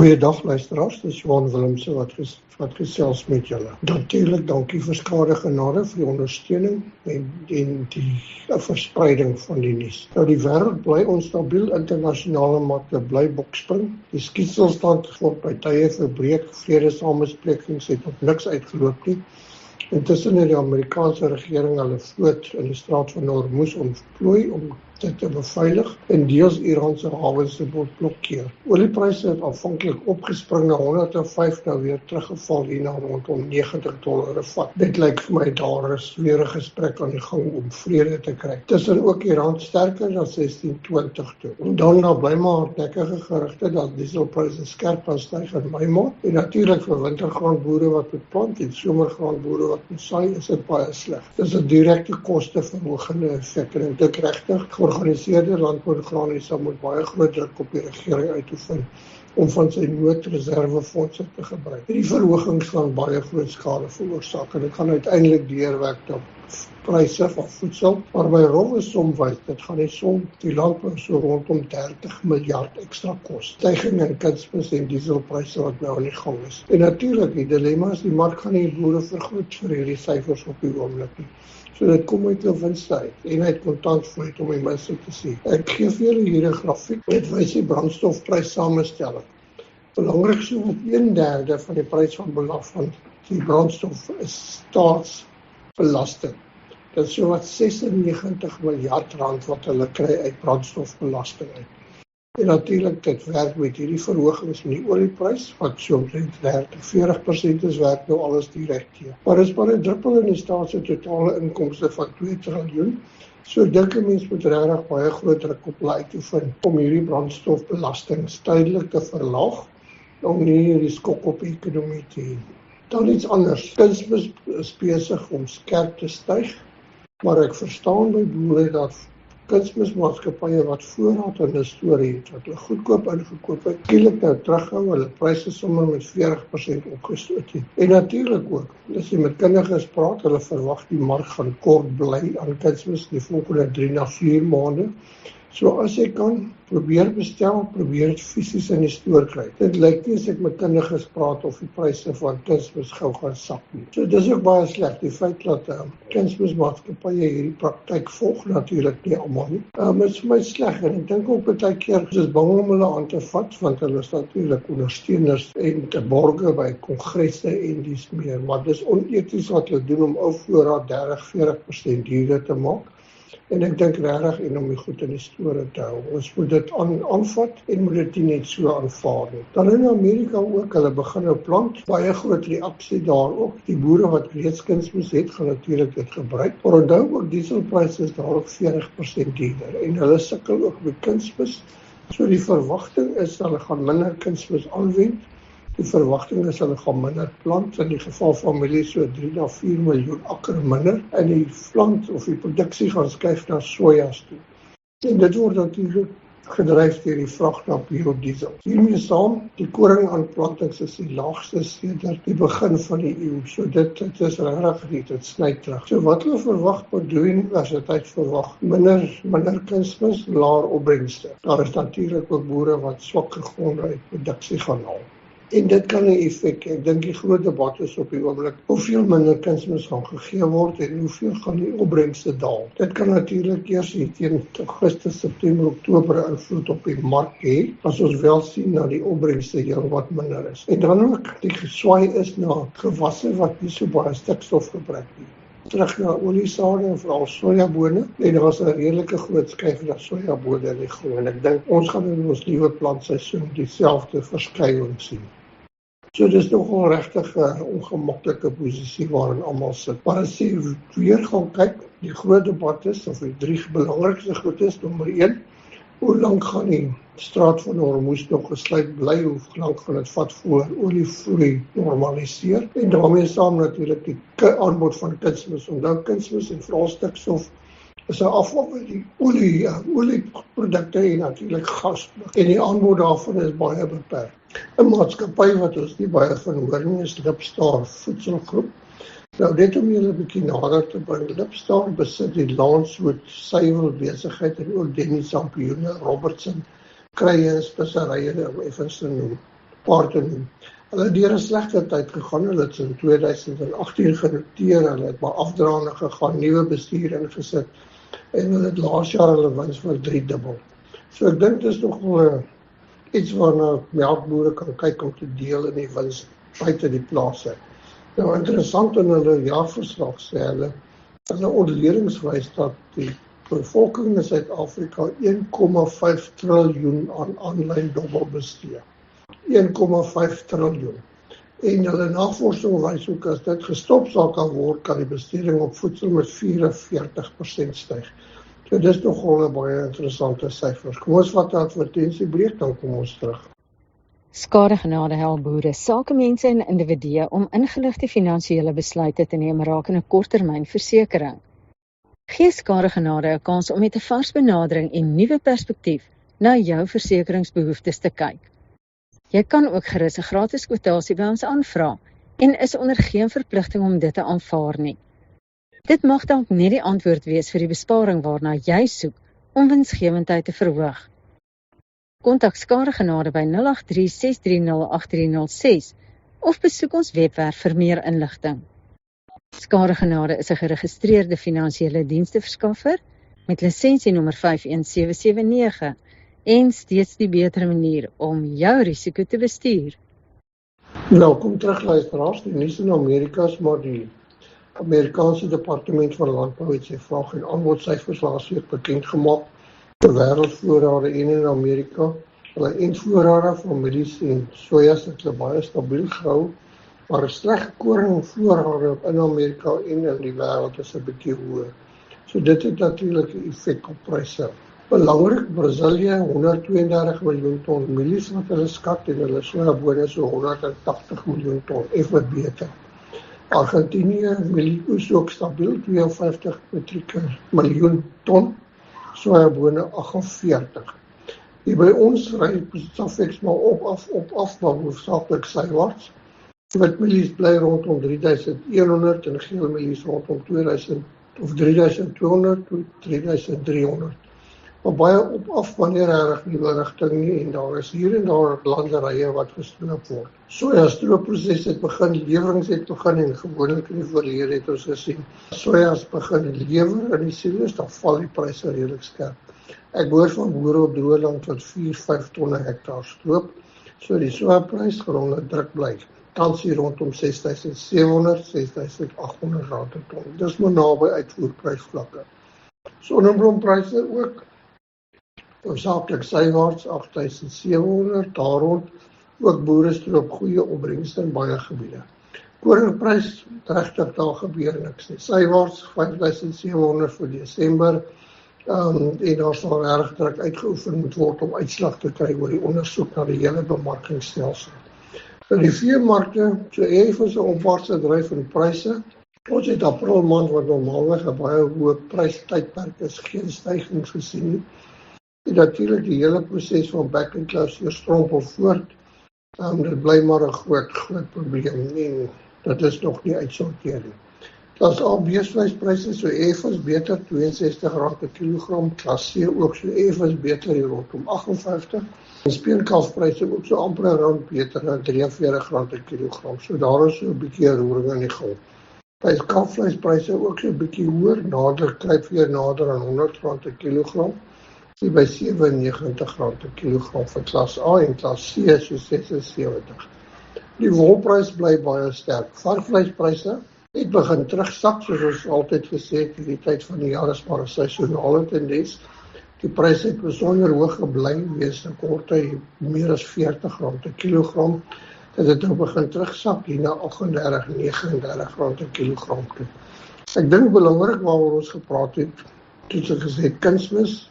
Goeiedag luisteraars, dis Johan Willemse wat gesels met julle. Natuurlik dankie vir skade genade vir die ondersteuning en die verspreiding van die nuus. Nou die wêreld bly onstabiel, internasionale markte bly bokspring. Die skietstilstand word by tye verbreek, vredesamesprekings het op niks uitgeloop nie. Intussen het die Amerikaanse regering hulle vloot in die straat van Hormuz ontplooi om dit te beveilig en deels Iranse hawens te blokkeer. Oliepryse het aanvanklik opgespring na 105, nou weer teruggeval hier na rondom $90 'n vat. Dit lyk vir my daar is weer 'n gesprek aan die gang om vrede te kry. Tussen ook Iran sterker na 16.20 toe. En dan bly maar hardnekkige gerugte dat dieselpryse skerp gaan styg in Mei maand. En natuurlik vir wintergraanboere wat moet plant en somergraanboere wat moet saai, is dit baie sleg. Dis 'n direkte kosteverhogende effek en ek dink regtig georganiseerde landbouorganisasies moet baie groot druk op die regering uitoefen om van sy noodreservefondse te gebruik. Hierdie verhogings gaan baie groot skade veroorsaak en dit gaan uiteindelik deurwerk op pryse van voedsel, maar by rowwe som wys dit gaan die landbou so rondom 30 miljard ekstra kos. Stygings in kunsmis en dieselpryse wat nou aan die gang is. En natuurlik, die dilemma is die mark gaan nie boere vergoed vir hierdie syfers op die oomblik nie. So dit kom uit 'n winste uit en uit kontant vloeit om die minste te sien. Ek gee vir julle hier 'n grafiek met wys die brandstofprys samestelling. Belangrik so met 1/3 van die prys van die brandstof is staatsbelasting. Dit is so wat 96 miljard rand wat hulle kry uit brandstofbelasting uit. En natuurlik dit werk met hierdie verhogings in die olieprys, wat so omtrent 30-40% is, werk nou alles direk teen. Maar is maar 'n druppel in die staat se totale inkomste van 2 triljoen. So dink 'n mens moet regtig baie groot druk op hulle uitoefen om hierdie brandstofbelasting tydelik te verlaag, om nie hierdie skok op die ekonomie te hê. Dan iets anders. Kunsmis is besig om skerp te styg, maar ek verstaan by boere dat kunsmismaatskappye wat voorraad in 'n storie het, wat hulle goedkoop ingekoop het, skielik nou terughou, hulle pryse sommer met 40% opgestoot het. En natuurlik ook, as jy met kundiges praat, hulle verwag die mark gaan kort bly aan kunsmis die volgende 3 na 4 maande. So as jy kan, probeer bestel, probeer dit fisies in die stoor kry. Dit lyk nie as ek met kundiges praat of die pryse van kunsmis gou gaan sak nie. So dis ook baie sleg, die feit dat kunsmismaatskappye hierdie praktyk volg, natuurlik nie almal nie. Is vir my sleg en ek dink ook baie keer is bang om hulle aan te vat, want hulle is natuurlik ondersteuners en te borge by kongresse en dies meer, maar dis oneties wat hulle doen om ou voorraad 30-40% duurder te maak. En ek dink regtig en om die goed in die store te hou. Ons moet dit aanvat en moet dit nie net so aanvaar nie. Dan in Amerika ook, hulle begin nou plant, baie groot reaksie daar ook. Die boere wat reeds kunsmis het, gaan natuurlik dit gebruik. Maar onthou ook dieselpryse is daar ook 40% duurder en hulle sukkel ook met kunsmis. So die verwagting is hulle gaan minder kunsmis aanwend. Die verwagting is hulle gaan minder plant, in die geval van mielies so 3 na 4 miljoen akker minder, en die plant of die produksie gaan skuif na sojas toe. En dit word natuurlik gedryf deur die vrag na biodiesel. Hiermee saam, die koringaanplantings is die laagste sedert die begin van die eeu. So dit is regtig dit sny terug. So wat hulle verwag met die universiteit verwag minder kunsmis, laer opbrengste. Daar is natuurlik ook boere wat swakker gronde uit produksie gaan haal. En dit kan 'n effek, ek dink die groot debat is op die oomblik, hoeveel minder kunsmis gaan gegee word en hoeveel gaan die opbrengste daal. Dit kan natuurlik eers teen Augustus, September, Oktober invloed op die mark hê, as ons wel sien dat die opbrengste heel wat minder is. En dan ook, die geswaai is na gewasse wat nie so baie stikstof gebruik nie. Terug na oliesade en veral sojabone, en daar was 'n redelike groot skuif na sojabone in die grond. En ek dink ons gaan in ons nuwe plantseisoen dieselfde verskywing sien. So dis nogal regtig 'n ongemaklike posisie waarin almal sit. Maar as jy weer gaan kyk, die groot debat is, of die 3 belangrikste goed is, nommer 1, hoe lank gaan die straat van Hormuz nog gesluit bly, hoe lank gaan dit vat voor olievloei normaliseer, en daarmee saam natuurlik die aanbod van kunsmis, onthou kunsmis en veral stikstof is 'n afval by die olieprodukte en natuurlik gas, en die aanbod daarvan is baie beperk. 'n Maatskappy wat ons nie baie van hoor nie is Lipstar Voedselgroep. Nou dit om julle 'n bietjie nader te bring, Lipstar besit die Lancewood suiwel besigheid en ook Denny Sampione, Robertson, krye en speserye om effens te noem. paar te noem. Hulle het deur 'n slegte tyd gegaan, hulle het in 2018 genoteer, hulle het maar afdraande gegaan, nuwe bestuur ingesit, en hulle het laas jaar hulle wins verdriedubbel. So ek dink dis nog wel iets waarna melkbore kan kyk om te deel in die wins buite die plase. Nou interessant in hulle jaarverslag sê hulle ontledings wys dat die bevolking in Suid-Afrika 1,5 triljoen aan aanlyn dobbel bestee. 1,5 triljoen. En hulle navorsing wys ook as dit gestop sal kan word, kan die besteding op voedsel met 44% styg. So dis nogal 'n baie interessante syfers. Kom ons vat 'n advertensiebreek, dan kom ons terug. Skadegenade help boere, sakemense en individue om ingeligte finansiële besluite te neem rakende korttermynversekering. Gee Skadegenade 'n kans om met 'n vars benadering en nuwe perspektief na jou versekeringsbehoeftes te kyk. Jy kan ook gerus 'n gratis kwotasie by ons aanvra en is onder geen verpligting om dit te aanvaar nie. Dit mag dalk net die antwoord wees vir die besparing waarna jy soek om winsgewendheid te verhoog. Kontak Skadegenade by 083-630-8306 of besoek ons webwerf vir meer inligting. Skadegenade is 'n geregistreerde finansiële diensteverskaffer met lisensie-nommer 51779 en steeds die beter manier om jou risiko te bestuur. Welkom terug luisteraars, die nuus in Amerika is maar die Amerikaanse Departement van Landbou het sy vraag en aanbodsyfers laasweek bekend gemaak vir wêreldvoorrade en in Amerika. Hulle eindvoorrade van mielies en sojas het baie stabiel gehou, maar sleg koringvoorrade in Amerika en in die wêreld is 'n bietjie hoër. So dit het natuurlik 'n effek op pryse. Belangrik, Brasilië 132 miljoen ton mielies wat hulle skat en hulle sojabone so 180 miljoen ton, effe beter. Argentinië mielieoes ook stabiel 52 miljoen ton, sojabone 48. Hier by ons ry Safex maar op af, maar hoofsaaklik sywaarts. Witmielies bly rondom 3100 en geel mielies rondom 2000 of 3200 tot 3300. Maar baie op af wanneer reg nuwe rigting nie en daar is hier en daar landerye wat gestroop word. Soja stroopproses het begin, lewerings het begin en gewoonlik in die verlede het ons gesien. Sojas begin lewer in die silo's, dan val die pryse redelik skerp. Ek hoor van boere op Droëland wat 4-5 tonne hektaar stroop, so die sojaprys gaan onder druk bly. Tans hier rondom 6.700, 6.800 rand per ton. Dis maar naby uitvoerprysvlakke. Sonneblompryse ook hoofsaaklik sywaarts 8.700 daar rond. Ook boere stroop goeie opbrengste in baie gebiede. Koringprys regtig daar gebeur niks nie. Sywaarts 5.700 vir Desember. En daar sal erg druk uitgeoefen moet word om uitslag te kry oor die ondersoek na die hele bemarkingsstelsel. In die veemarkte, so effens 'n opwaartse dryf in pryse. Ons het April maand wat normaalweg 'n baie hoë prystydperk is, geen stygings gesien nie. En natuurlik die hele proses van back and close strompel voort. Dit bly maar 'n groot probleem en dit is nog nie uitsorteer nie. Klas A beesvleispryse so effens beter R62 per kilogram, klas C ook so effens beter hier rondom 58. En speenkalfpryse ook so amper rond beter na R43 per kilogram. So daar is so 'n bietjie roering in die gang. By kalfvleispryse ook so 'n bietjie hoër, kruip weer nader aan R100 per kilogram. Die by R97 per kilogram vir klas A en klas C so 76. Die wolprys bly baie sterk. Varkvleispryse het begin terugsak, soos ons altyd gesê het, die tyd van die jaar is maar 'n seisonale tendens. Die pryse het besonder hoog gebly, wees 'n kort tyd meer as R40 per kilogram. Dit het nou begin terugsak hier na R38, R39 per kilogram toe. Ek dink belangrik waaroor ons gepraat het, soos ek gesê het, kunsmis.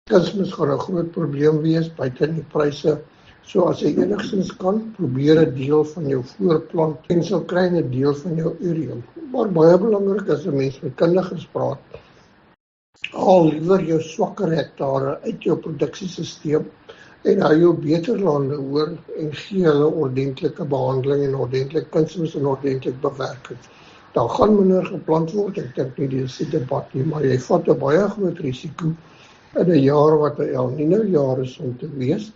Kunsmis gaan 'n groot probleem wees buite die pryse. So as jy enigstens kan, probeer 'n deel van jou voorplant en sal kry 'n deel van jou ureum. Maar baie belangrik as 'n mens met kundiges praat, haal liewer jou swakker hektare uit jou produksiesisteem en hou jou beter lande oor en gee hulle ordentlike behandeling en ordentlik kunsmis en ordentlik bewerking. Daar gaan minder geplant word, ek dink nie dis 'n debat nie, maar jy vat 'n baie groot risiko in 'n jaar wat 'n El Niño jaar is om te wees.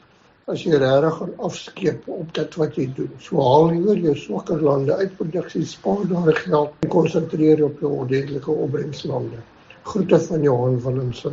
as jy regtig gaan afskeep op dit wat jy doen. So haal liewer jou swakker lande uit produksie, spaar daar geld en konsentreer op jou ordentlike opbrengslande. Groete van Johan Willemse.